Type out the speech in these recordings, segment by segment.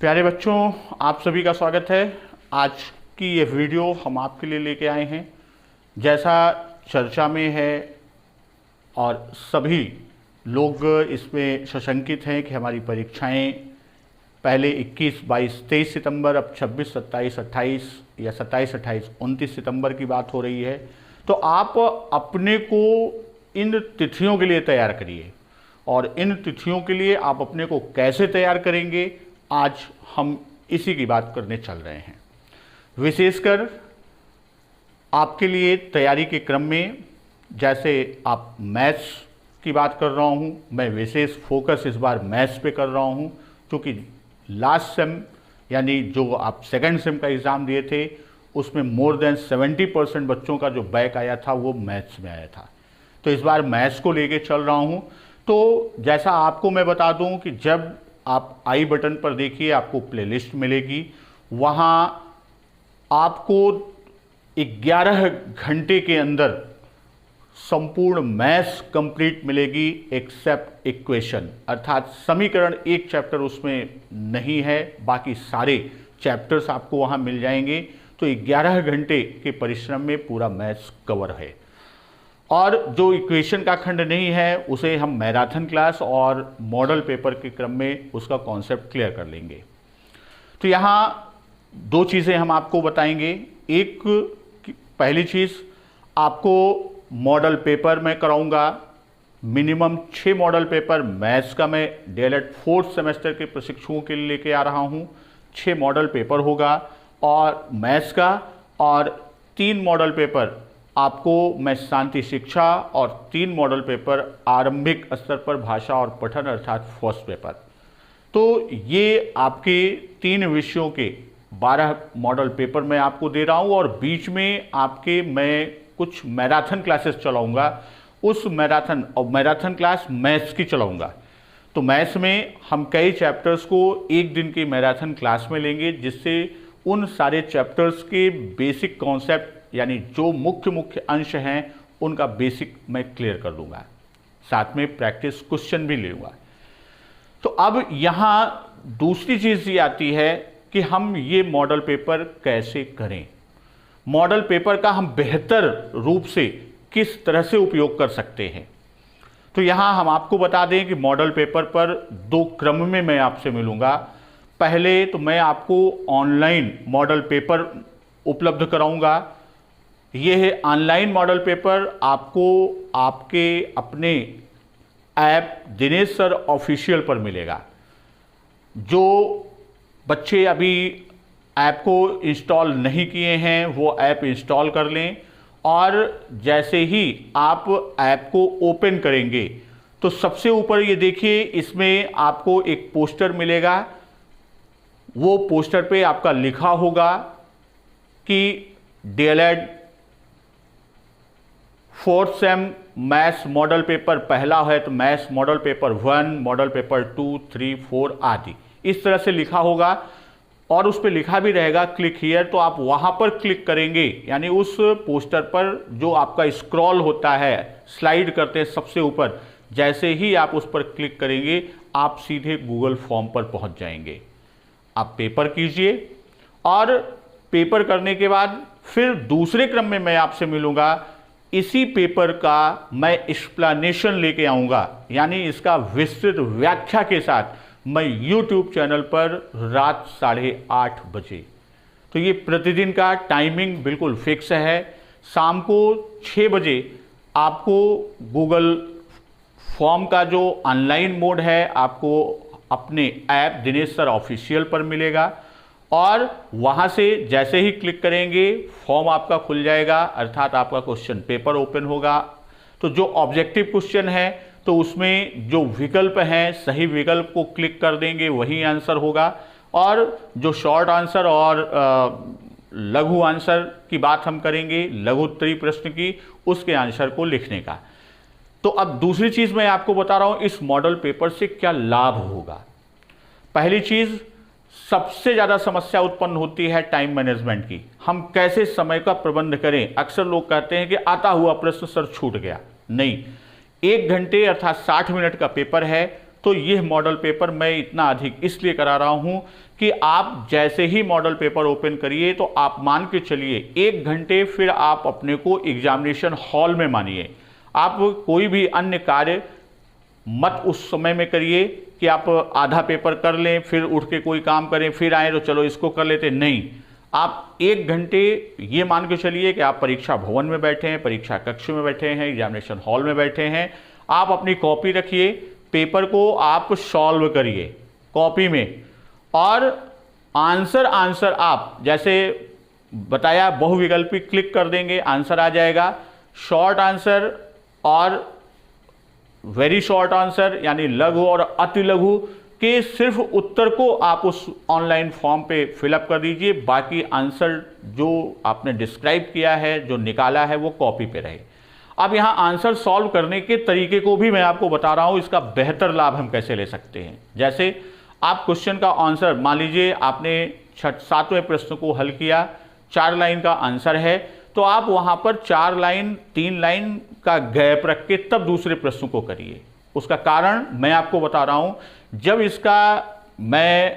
प्यारे बच्चों, आप सभी का स्वागत है। आज की ये वीडियो हम आपके लिए लेके आए हैं। जैसा चर्चा में है और सभी लोग इसमें सशंकित हैं कि हमारी परीक्षाएं पहले 21, 22, 23 सितंबर, अब 26, 27, 28 या 27, 28, 29 सितंबर की बात हो रही है। तो आप अपने को इन तिथियों के लिए तैयार करिए और इन तिथियों के लिए आप अपने को कैसे तैयार करेंगे, आज हम इसी की बात करने चल रहे हैं। विशेषकर आपके लिए तैयारी के क्रम में, जैसे आप मैथ्स की बात कर रहा हूं, मैं विशेष फोकस इस बार मैथ्स पे कर रहा हूं, क्योंकि लास्ट सेम यानी जो आप सेकंड सेम का एग्ज़ाम दिए थे उसमें मोर देन 70% बच्चों का जो बैक आया था वो मैथ्स में आया था। तो इस बार मैथ्स को लेके चल रहा हूं। तो जैसा आपको मैं बता दूं कि जब आप आई बटन पर देखिए, आपको प्लेलिस्ट मिलेगी, वहाँ आपको 11 घंटे के अंदर संपूर्ण मैथ्स कंप्लीट मिलेगी एक्सेप्ट इक्वेशन, अर्थात समीकरण एक चैप्टर उसमें नहीं है, बाकी सारे चैप्टर्स आपको वहाँ मिल जाएंगे। तो 11 घंटे के परिश्रम में पूरा मैथ्स कवर है। और जो इक्वेशन का खंड नहीं है उसे हम मैराथन क्लास और मॉडल पेपर के क्रम में उसका कॉन्सेप्ट क्लियर कर लेंगे। तो यहाँ दो चीज़ें हम आपको बताएंगे। एक, पहली चीज़ आपको मॉडल पेपर में कराऊंगा। मिनिमम 6 मॉडल पेपर मैथ्स का मैं डीएलएड 4th सेमेस्टर के प्रशिक्षुओं के लिए लेके आ रहा हूँ। 6 मॉडल पेपर होगा और मैथ्स का, और 3 मॉडल पेपर आपको मैं शांति शिक्षा, और 3 मॉडल पेपर आरंभिक स्तर पर भाषा और पठन अर्थात फर्स्ट पेपर। तो ये आपके 3 विषयों के 12 मॉडल पेपर मैं आपको दे रहा हूँ, और बीच में आपके मैं कुछ मैराथन क्लासेस चलाऊंगा। उस मैराथन क्लास मैथ्स की चलाऊंगा। तो मैथ्स में हम कई चैप्टर्स को एक दिन की मैराथन क्लास में लेंगे, जिससे उन सारे चैप्टर्स के बेसिक कॉन्सेप्ट यानी जो मुख्य अंश हैं उनका बेसिक मैं क्लियर कर दूंगा, साथ में प्रैक्टिस क्वेश्चन भी लूँगा। तो अब यहाँ दूसरी चीज़ ये आती है कि हम ये मॉडल पेपर कैसे करें, मॉडल पेपर का हम बेहतर रूप से किस तरह से उपयोग कर सकते हैं। तो यहाँ हम आपको बता दें कि मॉडल पेपर पर 2 क्रम में मैं आपसे मिलूँगा। पहले तो मैं आपको ऑनलाइन मॉडल पेपर उपलब्ध कराऊँगा। ये है ऑनलाइन मॉडल पेपर, आपको आपके अपने ऐप दिनेश सर ऑफिशियल पर मिलेगा। जो बच्चे अभी ऐप को इंस्टॉल नहीं किए हैं वो ऐप इंस्टॉल कर लें, और जैसे ही आप ऐप को ओपन करेंगे तो सबसे ऊपर ये देखिए, इसमें आपको एक पोस्टर मिलेगा। वो पोस्टर पे आपका लिखा होगा कि DElEd 4th same maths model paper पहला है तो maths model paper 1, model paper 2, 3, 4 आदि इस तरह से लिखा होगा, और उस पर लिखा भी रहेगा क्लिक हियर। तो आप वहाँ पर क्लिक करेंगे, यानी उस पोस्टर पर जो आपका स्क्रॉल होता है, स्लाइड करते हैं सबसे ऊपर, जैसे ही आप उस पर क्लिक करेंगे आप सीधे गूगल फॉर्म पर पहुँच जाएंगे। आप पेपर कीजिए, और पेपर करने के बाद फिर दूसरे क्रम में मैं आपसे मिलूँगा। इसी पेपर का मैं एक्सप्लेनेशन लेके आऊँगा, यानी इसका विस्तृत व्याख्या के साथ मैं YouTube चैनल पर रात 8:30 बजे। तो ये प्रतिदिन का टाइमिंग बिल्कुल फिक्स है। शाम को 6 बजे आपको गूगल फॉर्म का जो ऑनलाइन मोड है आपको अपने ऐप दिनेश सर ऑफिशियल पर मिलेगा, और वहाँ से जैसे ही क्लिक करेंगे फॉर्म आपका खुल जाएगा, अर्थात आपका क्वेश्चन पेपर ओपन होगा। तो जो ऑब्जेक्टिव क्वेश्चन है तो उसमें जो विकल्प हैं, सही विकल्प को क्लिक कर देंगे वही आंसर होगा, और जो शॉर्ट आंसर और लघु आंसर की बात हम करेंगे, लघु उत्तरीय प्रश्न की, उसके आंसर को लिखने का। तो अब दूसरी चीज़ मैं आपको बता रहा हूँ इस मॉडल पेपर से क्या लाभ होगा। पहली चीज़, सबसे ज़्यादा समस्या उत्पन्न होती है टाइम मैनेजमेंट की। हम कैसे समय का प्रबंध करें। अक्सर लोग कहते हैं कि आता हुआ प्रश्न सर छूट गया। नहीं, 1 घंटे अर्थात 60 मिनट का पेपर है, तो यह मॉडल पेपर मैं इतना अधिक इसलिए करा रहा हूं कि आप जैसे ही मॉडल पेपर ओपन करिए तो आप मान के चलिए 1 घंटे फिर आप अपने को एग्जामिनेशन हॉल में मानिए। आप कोई भी अन्य कार्य मत उस समय में करिए कि आप आधा पेपर कर लें फिर उठ के कोई काम करें फिर आए तो चलो इसको कर लेते, नहीं। आप 1 घंटे ये मान के चलिए कि आप परीक्षा भवन में बैठे हैं, परीक्षा कक्ष में बैठे हैं, एग्जामिनेशन हॉल में बैठे हैं। आप अपनी कॉपी रखिए, पेपर को आप सॉल्व करिए कॉपी में, और आंसर आप जैसे बताया बहुविकल्पी क्लिक कर देंगे, आंसर आ जाएगा। शॉर्ट आंसर और वेरी शॉर्ट आंसर यानी लघु और अति लघु के सिर्फ उत्तर को आप उस ऑनलाइन फॉर्म पे फिलअप कर दीजिए, बाकी आंसर जो आपने डिस्क्राइब किया है, जो निकाला है, वो कॉपी पे रहे। अब यहाँ आंसर सॉल्व करने के तरीके को भी मैं आपको बता रहा हूँ, इसका बेहतर लाभ हम कैसे ले सकते हैं। जैसे आप क्वेश्चन का आंसर, मान लीजिए आपने 7वें प्रश्न को हल किया, 4 लाइन का आंसर है, तो आप वहां पर 4 लाइन 3 लाइन का गैप रख के तब दूसरे प्रश्न को करिए। उसका कारण मैं आपको बता रहा हूं, जब इसका मैं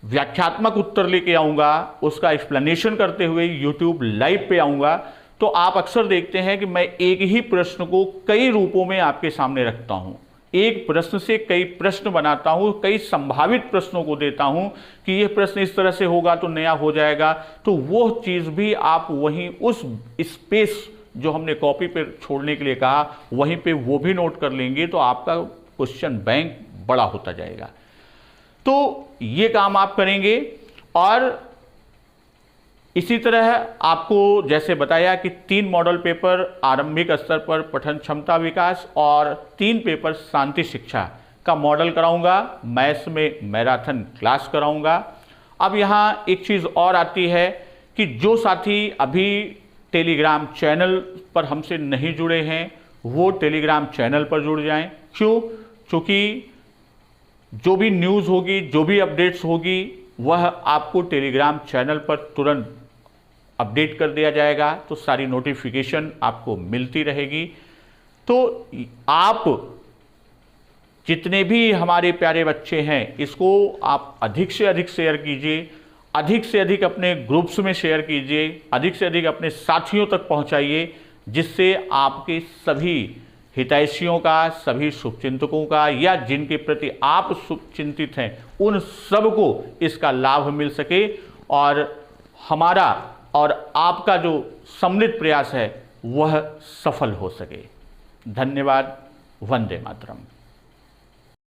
व्याख्यात्मक उत्तर लेके आऊंगा, उसका एक्सप्लेनेशन करते हुए YouTube लाइव पे आऊंगा, तो आप अक्सर देखते हैं कि मैं एक ही प्रश्न को कई रूपों में आपके सामने रखता हूं, एक प्रश्न से कई प्रश्न बनाता हूं, कई संभावित प्रश्नों को देता हूं कि यह प्रश्न इस तरह से होगा तो नया हो जाएगा। तो वो चीज भी आप वहीं उस स्पेस जो हमने कॉपी पे छोड़ने के लिए कहा, वहीं पे वो भी नोट कर लेंगे, तो आपका क्वेश्चन बैंक बड़ा होता जाएगा। तो ये काम आप करेंगे। और इसी तरह आपको जैसे बताया कि 3 मॉडल पेपर आरंभिक स्तर पर पठन क्षमता विकास और 3 पेपर शांति शिक्षा का मॉडल कराऊंगा, मैथ्स में मैराथन क्लास कराऊंगा। अब यहाँ एक चीज़ और आती है कि जो साथी अभी टेलीग्राम चैनल पर हमसे नहीं जुड़े हैं, वो टेलीग्राम चैनल पर जुड़ जाएं। क्यों? क्योंकि जो भी न्यूज़ होगी, जो भी अपडेट्स होगी, वह आपको टेलीग्राम चैनल पर तुरंत अपडेट कर दिया जाएगा, तो सारी नोटिफिकेशन आपको मिलती रहेगी। तो आप जितने भी हमारे प्यारे बच्चे हैं, इसको आप अधिक से अधिक शेयर कीजिए, अधिक से अधिक अपने ग्रुप्स में शेयर कीजिए, अधिक से अधिक अपने साथियों तक पहुंचाइए, जिससे आपके सभी हितैषियों का, सभी शुभचिंतकों का, या जिनके प्रति आप शुभचिंतित हैं, उन सबको इसका लाभ मिल सके और हमारा और आपका जो सम्मिलित प्रयास है वह सफल हो सके। धन्यवाद। वंदे मातरम।